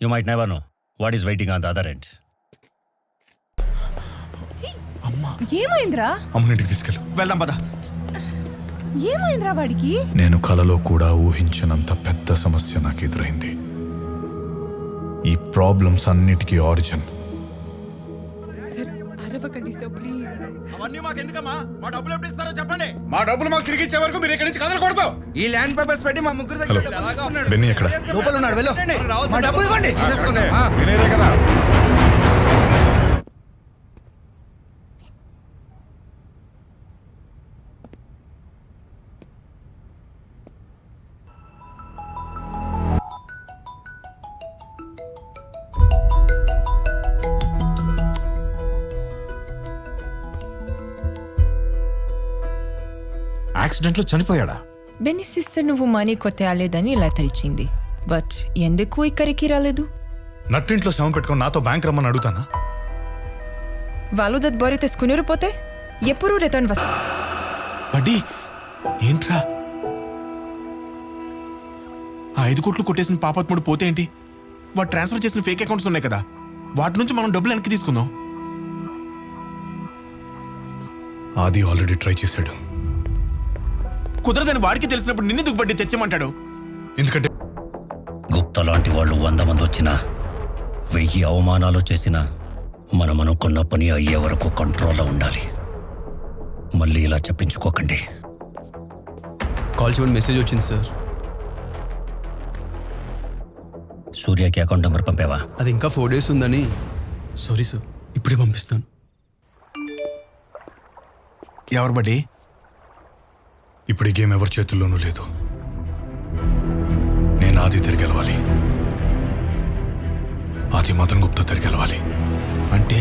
You might never know what is waiting on the other end. ఏమైందిరా? అమ్మనింటికి తీసుకెళ్ళు. వెళ్దాం పద. ఏమైందిరా వాడికి? నేను కలలో కూడా ఊహించినంత పెద్ద సమస్య నాకు ఎదురైంది. ఈ ప్రాబ్లమ్స్ అన్నిటికీ ఆరిజిన్ అరవకండి సార్ ప్లీజ్. అవన్నీ మాకు ఎందుకమ్మా? మా డబ్బులు ఎప్పుడు ఇస్తారో చెప్పండి. మా డబ్బులు మాకు తిరిగి ఇచ్చే వరకు మీరు ఇక్కడి నుంచి కదలకూడదు. ఈ ల్యాండ్ పేపర్స్ పెట్టి మా ముగ్గురు హలో బెన్నీ ఎక్కడ? లోపల ఉన్నాడు, వెళ్ళు. మా డబ్బులు ఇవ్వండి. వినేదే కదా. యాక్సిడెంట్ లో చనిపోయాడా? బెన్నీ సిస్టర్ నువ్వు మనీ కొట్టేయాలేదని లెటర్ ఇచ్చింది. బట్ ఎందుకు ఇక్కడికి రాలేదు? నట్టింట్లో శవం పెట్టుకొని నాతో బ్యాంక్ రమ్మని అడుగుతానా? వాళ్ళు దట్ బరి తీసుకుని పోతే ఎప్పుడు రిటర్న్ వస్తా? బడ్డీ ఏంట్రా? ఆ 5 కోట్లు కొట్టేసిన పాపాత్ముడు పోతే ఏంటి? వాడు ట్రాన్స్ఫర్ చేసిన ఫేక్ అకౌంట్స్ ఉన్నాయి కదా, వాటి నుంచి మనం డబ్బులు వెనక్కి తీసుకుందాం. ఆది ఆల్రెడీ ట్రై చేశాడు. కుదరదని వాడికి తెలిసినప్పుడు నిన్నెందుకు బడ్డీ తెచ్చమంటాడు? ఎందుకంటే గుప్తా లాంటి వాళ్ళు 100 మంది వచ్చినా 1000 అవమానాలు చేసినా మనం అనుకున్న పని అయ్యే వరకు కంట్రోల్లో ఉండాలి. మళ్ళీ ఇలా చెప్పించుకోకండి. కాల్ చేయమని మెసేజ్ వచ్చింది సార్. సూర్యకి అకౌంట్ నెంబర్ పంపావా? అది ఇంకా 4 days ఉందని. సారీ సార్, ఇప్పుడే పంపిస్తాను. ఎవరు బడ్డీ? ఇప్పుడు ఈ గేమ్ ఎవరి చేతుల్లోనూ లేదు. నేను ఆది తిరిగి గెలవాలి. ఆది మదన్ గుప్తా తిరిగి గెలవాలి. అంటే